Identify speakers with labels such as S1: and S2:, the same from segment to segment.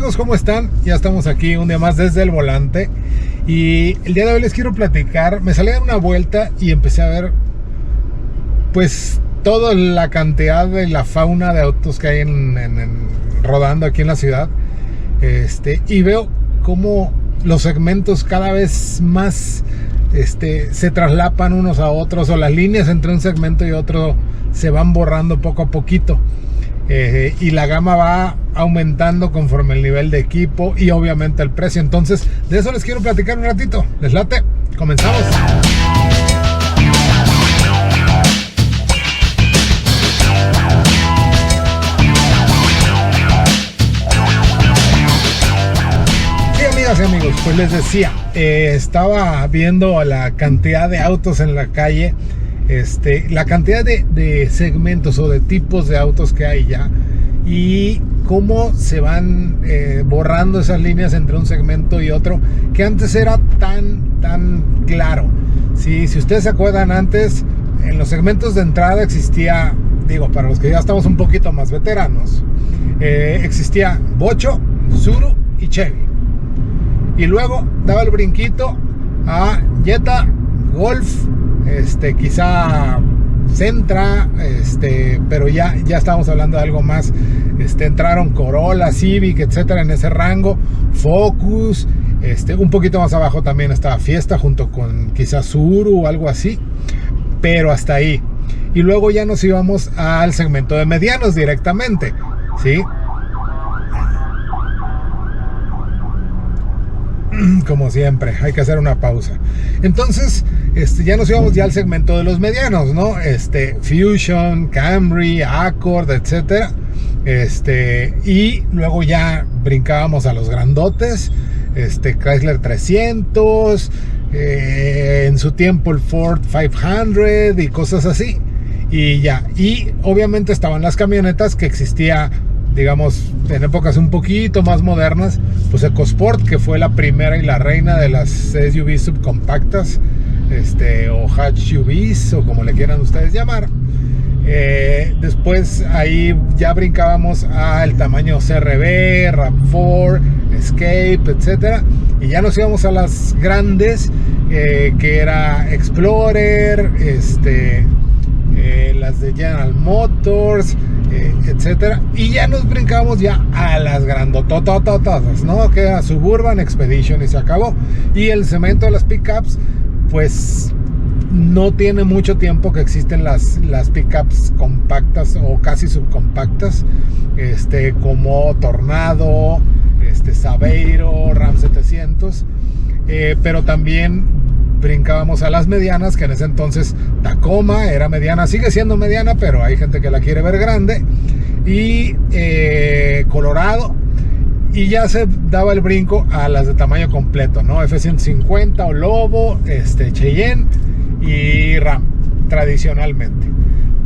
S1: amigos? ¿Cómo están? Ya estamos aquí un día más desde el volante. Y el día de hoy les quiero platicar. Me salí a dar una vuelta y empecé a ver pues toda la cantidad de la fauna de autos que hay rodando aquí en la ciudad. Y veo cómo los segmentos cada vez más se traslapan unos a otros, o las líneas entre un segmento y otro se van borrando poco a poquito. Y la gama va aumentando conforme el nivel de equipo y obviamente el precio. Entonces de eso les quiero platicar un ratito. ¿Les late? Comenzamos. Sí, amigas y amigos, pues les decía, estaba viendo la cantidad de autos en la calle. La cantidad de segmentos o de tipos de autos que hay ya, y cómo se van borrando esas líneas entre un segmento y otro, que antes era tan claro. ¿Sí? Si ustedes se acuerdan, antes en los segmentos de entrada existía, digo, para los que ya estamos un poquito más veteranos, existía Bocho, Tsuru y Chevy, y luego daba el brinquito a Jetta, Golf, quizá Sentra, pero ya estamos hablando de algo más. Entraron Corolla, Civic, etcétera, en ese rango. Focus, un poquito más abajo también estaba Fiesta junto con quizás Tsuru o algo así, pero hasta ahí. Y luego ya nos íbamos al segmento de medianos directamente, ¿sí? Como siempre, hay que hacer una pausa. Entonces, ya nos íbamos ya al segmento de los medianos, ¿no? Fusion, Camry, Accord, etcétera. Y luego ya brincábamos a los grandotes, Chrysler 300, en su tiempo el Ford 500 y cosas así. Y ya, y obviamente estaban las camionetas que existía, digamos, en épocas un poquito más modernas, pues EcoSport, que fue la primera y la reina de las SUVs subcompactas, o hatch SUVs, o como le quieran ustedes llamar. Después ahí ya brincábamos al tamaño CR-V, RAV4, Escape, etcétera, y ya nos íbamos a las grandes, que era Explorer, las de General Motors, etcétera, y ya nos brincamos ya a las grandototototas, ¿no? Que era Suburban, Expedition, y se acabó. Y el segmento de las pickups, pues no tiene mucho tiempo que existen las pickups compactas o casi subcompactas, como Tornado, Saveiro, Ram 700, pero también brincábamos a las medianas, que en ese entonces Tacoma era mediana, sigue siendo mediana, pero hay gente que la quiere ver grande, y Colorado, y ya se daba el brinco a las de tamaño completo, ¿no? F-150 o Lobo, Cheyenne y Ram, tradicionalmente.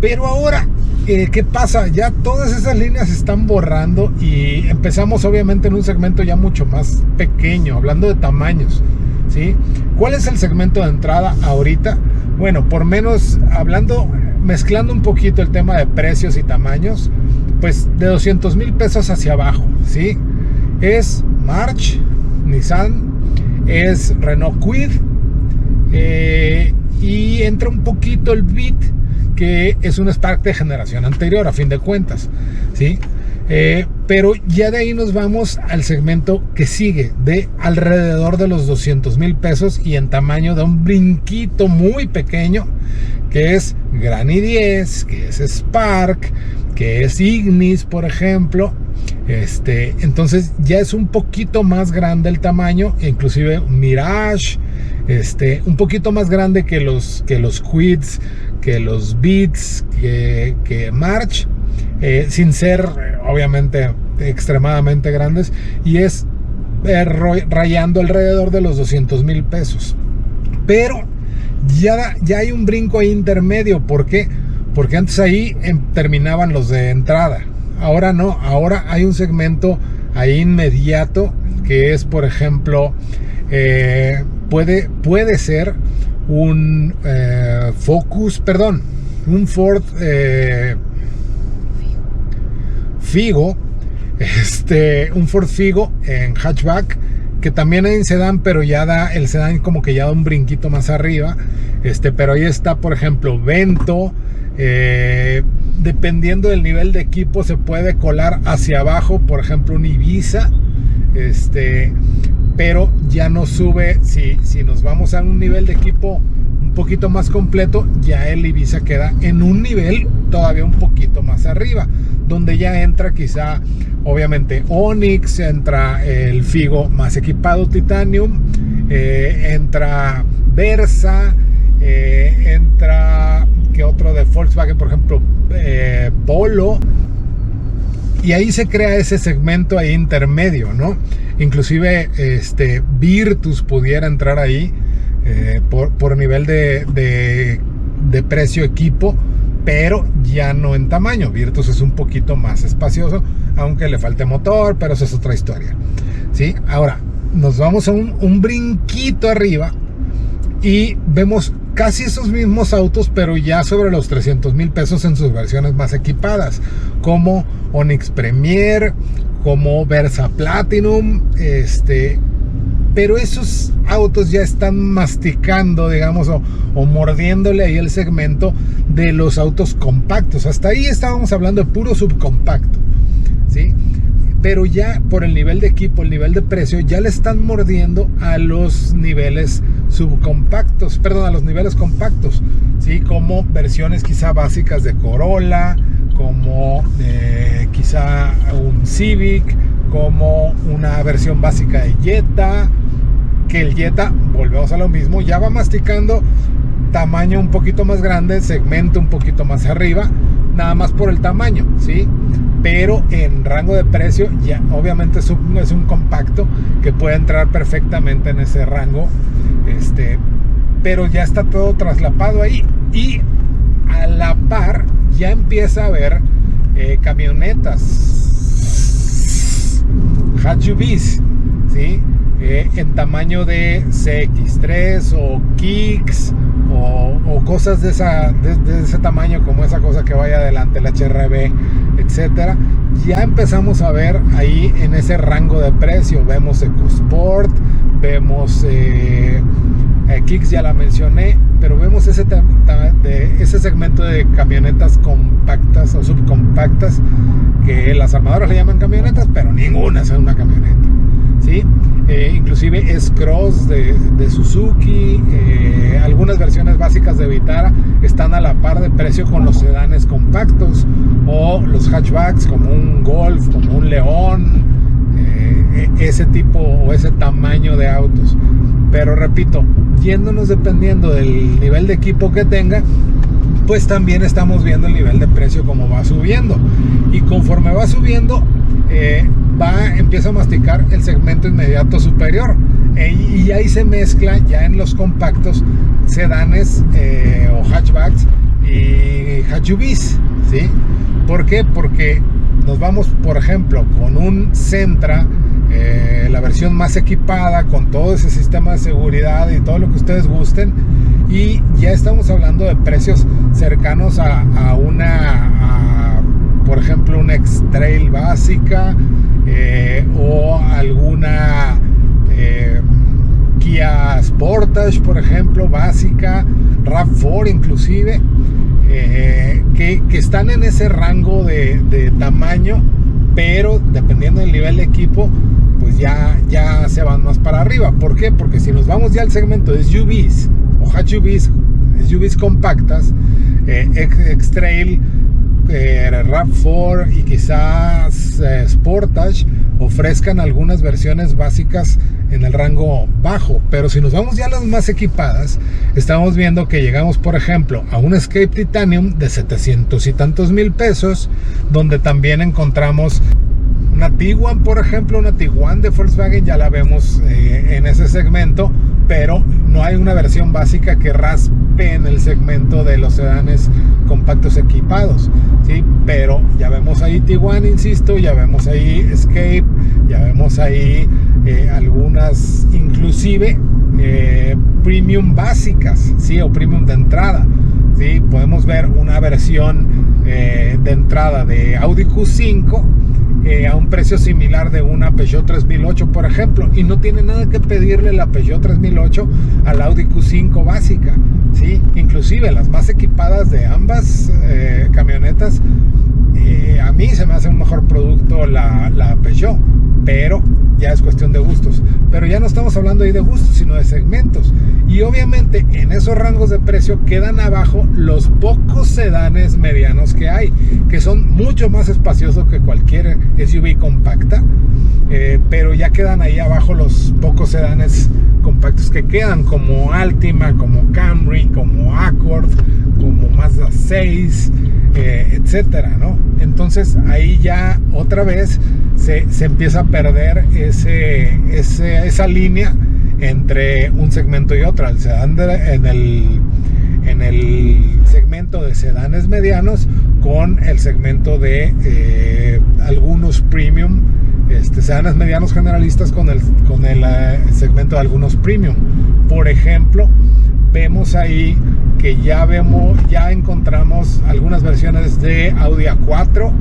S1: Pero ahora, ¿qué pasa? Ya todas esas líneas se están borrando y empezamos obviamente en un segmento ya mucho más pequeño, hablando de tamaños, ¿sí? ¿Cuál es el segmento de entrada ahorita? Bueno, por menos, mezclando un poquito el tema de precios y tamaños, pues de 200,000 pesos hacia abajo, ¿sí? Es March, Nissan, es Renault Kwid, y entra un poquito el Beat, que es un Spark de generación anterior, a fin de cuentas, ¿sí? Pero ya de ahí nos vamos al segmento que sigue, de alrededor de los 200,000 pesos, y en tamaño de un brinquito muy pequeño, que es Gran i10, que es Spark, que es Ignis, por ejemplo. Entonces ya es un poquito más grande el tamaño, inclusive Mirage, un poquito más grande que los Quids, que los Beats, que March, sin ser obviamente extremadamente grandes, y es rayando alrededor de los 200,000 pesos. Pero ya hay un brinco ahí intermedio. ¿Por qué? Porque antes ahí terminaban los de entrada. Ahora no, ahora hay un segmento ahí inmediato, que es, por ejemplo, puede ser un un Ford Figo, un Ford Figo en hatchback, que también hay en sedán, pero ya da el sedán como que ya da un brinquito más arriba. Pero ahí está, por ejemplo, Vento. Dependiendo del nivel de equipo se puede colar hacia abajo, por ejemplo un Ibiza, pero ya no sube. Si nos vamos a un nivel de equipo un poquito más completo, ya el Ibiza queda en un nivel todavía un poquito más arriba, donde ya entra quizá obviamente Onix, entra el Figo más equipado Titanium, entra Versa, entra que otro de Volkswagen, por ejemplo, Polo, y ahí se crea ese segmento ahí intermedio, ¿no? Inclusive Virtus pudiera entrar ahí por nivel de precio equipo, pero ya no en tamaño. Virtus es un poquito más espacioso, aunque le falte motor, pero eso es otra historia, ¿sí? Ahora nos vamos a un brinquito arriba y vemos casi esos mismos autos, pero ya sobre los 300,000 pesos en sus versiones más equipadas, como Onix Premier, como Versa Platinum, pero esos autos ya están masticando, digamos, o mordiéndole ahí el segmento de los autos compactos. Hasta ahí estábamos hablando de puro subcompacto, ¿sí? Pero ya por el nivel de equipo, el nivel de precio, ya le están mordiendo a los niveles subcompactos, perdón, a los niveles compactos, ¿sí? Como versiones quizá básicas de Corolla, como quizá un Civic, como una versión básica de Jetta, que el Jetta, volvemos a lo mismo, ya va masticando tamaño un poquito más grande, segmento un poquito más arriba, nada más por el tamaño, ¿sí? Pero en rango de precio ya obviamente es un compacto que puede entrar perfectamente en ese rango, pero ya está todo traslapado ahí, y a la par ya empieza a haber camionetas HUVs, ¿sí? En tamaño de CX3 o Kicks o cosas de ese tamaño, como esa cosa que vaya adelante, el HRV, etcétera. Ya empezamos a ver ahí en ese rango de precio. Vemos EcoSport, vemos Kicks, ya la mencioné, pero vemos ese segmento de camionetas compactas o subcompactas, que las armadoras le llaman camionetas, pero ninguna es una camioneta, ¿sí? Inclusive S-Cross de Suzuki, algunas versiones básicas de Vitara están a la par de precio con los sedanes compactos o los hatchbacks, como un Golf, como un León, ese tipo o ese tamaño de autos. Pero repito, yéndonos dependiendo del nivel de equipo que tenga, pues también estamos viendo el nivel de precio como va subiendo, y conforme va subiendo empieza a masticar el segmento inmediato superior, y ahí se mezcla ya en los compactos sedanes o hatchbacks y HUVs, ¿sí? ¿Por qué? Porque nos vamos, por ejemplo, con un Sentra, la versión más equipada, con todo ese sistema de seguridad y todo lo que ustedes gusten, y ya estamos hablando de precios cercanos por ejemplo, una X-Trail básica, o alguna Kia Sportage, por ejemplo, básica, RAV4 inclusive, que están en ese rango de tamaño, pero dependiendo del nivel de equipo, pues ya se van más para arriba. ¿Por qué? Porque si nos vamos ya al segmento de SUVs o HUVs, SUVs compactas, X-Trail, RAV4 y quizás Sportage ofrezcan algunas versiones básicas en el rango bajo, pero si nos vamos ya a las más equipadas, estamos viendo que llegamos, por ejemplo, a un Escape Titanium de 700 y tantos mil pesos, donde también encontramos una Tiguan, por ejemplo, una Tiguan de Volkswagen, ya la vemos en ese segmento, pero no hay una versión básica que raspe en el segmento de los sedanes compactos equipados, ¿sí? Pero ya vemos ahí Tiguan, insisto, ya vemos ahí Escape, ya vemos ahí algunas inclusive premium básicas, ¿sí? O premium de entrada, ¿sí? Podemos ver una versión de entrada de Audi Q5 a un precio similar de una Peugeot 3008, por ejemplo, y no tiene nada que pedirle la Peugeot 3008 al Audi Q5 básica, ¿sí? Inclusive las más equipadas de ambas camionetas, a mí se me hace un mejor producto la Peugeot, pero ya es cuestión de gustos. Pero ya no estamos hablando ahí de gustos, sino de segmentos. Y obviamente en esos rangos de precio quedan abajo los pocos sedanes medianos que hay, que son mucho más espaciosos que cualquier SUV compacta, pero ya quedan ahí abajo los pocos sedanes compactos que quedan, como Altima, como Camry, como Accord, como Mazda 6, etcétera, ¿no? Entonces ahí ya otra vez se empieza a perder esa línea entre un segmento y otro. El sedán en el segmento de sedanes medianos con el segmento de algunos premium, sedanes medianos generalistas con el segmento de algunos premium. Por ejemplo, vemos ahí que ya encontramos algunas versiones de Audi A4,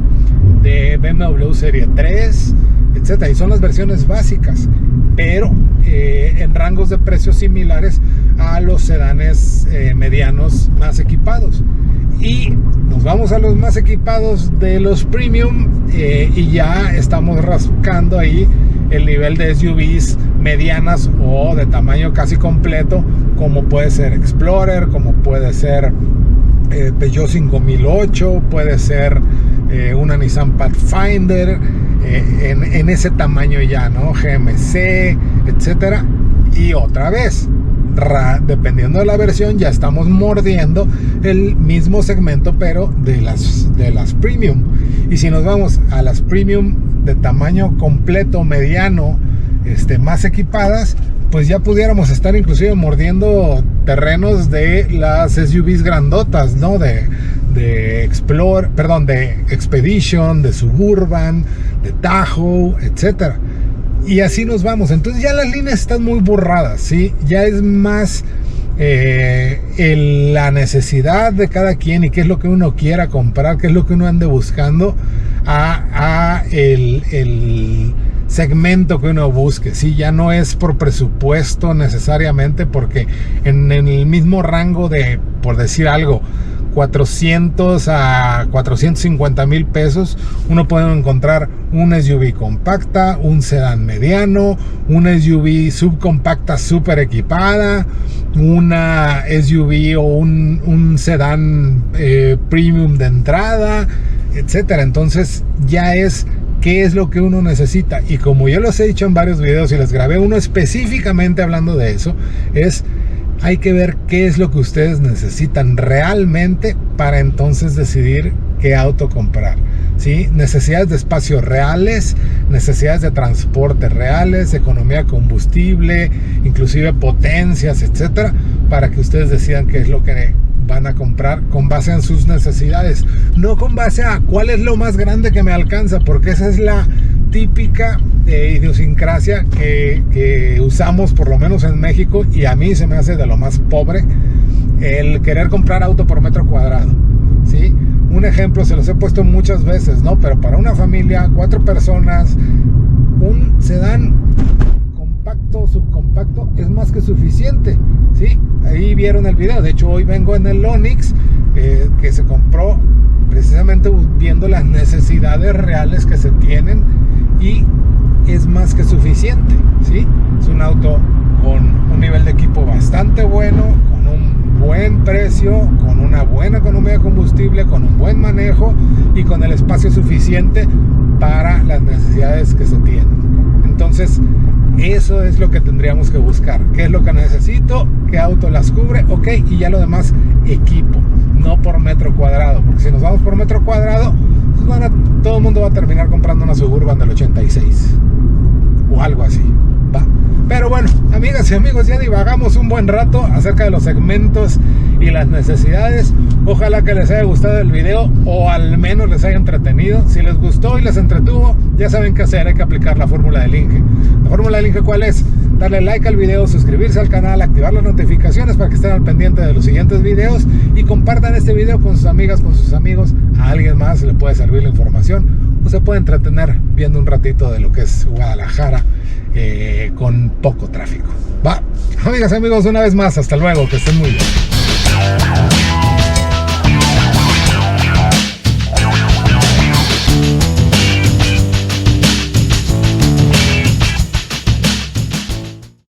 S1: de BMW Serie 3, etcétera, y son las versiones básicas, pero en rangos de precios similares a los sedanes medianos más equipados. Y nos vamos a los más equipados de los premium, y ya estamos rascando ahí el nivel de SUVs medianas o de tamaño casi completo, como puede ser Explorer, como puede ser Peugeot 5008, puede ser una Nissan Pathfinder, en ese tamaño ya, ¿no? GMC, etcétera. Y otra vez, dependiendo de la versión, ya estamos mordiendo el mismo segmento, pero de las premium. Y si nos vamos a las premium de tamaño completo, mediano, más equipadas, pues ya pudiéramos estar inclusive mordiendo terrenos de las SUVs grandotas, ¿no? De Expedition, de Suburban, de Tahoe, etcétera. Y así nos vamos. Entonces ya las líneas están muy borradas, ¿sí? Ya es más la necesidad de cada quien y qué es lo que uno quiera comprar, qué es lo que uno ande buscando, a el segmento que uno busque, ¿sí? Ya no es por presupuesto necesariamente, porque en el mismo rango de, por decir algo, 400 a 450 mil pesos, uno puede encontrar un SUV compacta, un sedán mediano, una SUV subcompacta super equipada, una SUV o un sedán premium de entrada, etcétera. Entonces ya es qué es lo que uno necesita. Y como yo los he dicho en varios videos y les grabé uno específicamente hablando de eso, hay que ver qué es lo que ustedes necesitan realmente para entonces decidir qué auto comprar, ¿sí? Necesidades de espacio reales, necesidades de transporte reales, economía de combustible, inclusive potencias, etcétera, para que ustedes decidan qué es lo que van a comprar con base en sus necesidades, no con base a cuál es lo más grande que me alcanza, porque esa es la típica idiosincrasia que usamos, por lo menos en México, y a mí se me hace de lo más pobre el querer comprar auto por metro cuadrado, ¿sí? Un ejemplo, se los he puesto muchas veces, ¿no? Pero para una familia, 4 personas, un sedán compacto, subcompacto, es más que suficiente, ¿sí? Ahí vieron el video. De hecho, hoy vengo en el Onix, que se compró precisamente viendo las necesidades reales que se tienen, y es más que suficiente, ¿sí? Es un auto con un nivel de equipo bastante bueno, con un buen precio, con una buena economía de combustible, con un buen manejo y con el espacio suficiente para las necesidades que se tienen. Entonces, eso es lo que tendríamos que buscar. ¿Qué es lo que necesito? ¿Qué auto las cubre? Ok, y ya lo demás, equipo, no por metro cuadrado, porque si nos vamos por metro cuadrado, pues todo el mundo va a terminar comprando una Suburban del 86 o algo así, va. Pero bueno, amigas y amigos, ya divagamos un buen rato acerca de los segmentos y las necesidades. Ojalá que les haya gustado el video, o al menos les haya entretenido. Si les gustó y les entretuvo, ya saben qué hacer. Hay que aplicar la fórmula del Inge. La fórmula del Inge, ¿cuál es? Darle like al video, suscribirse al canal, activar las notificaciones para que estén al pendiente de los siguientes videos, y compartan este video con sus amigas, con sus amigos. A alguien más le puede servir la información. pues se puede entretener viendo un ratito de lo que es Guadalajara con poco tráfico. Va, amigas y amigos, una vez más, hasta luego, que estén muy bien.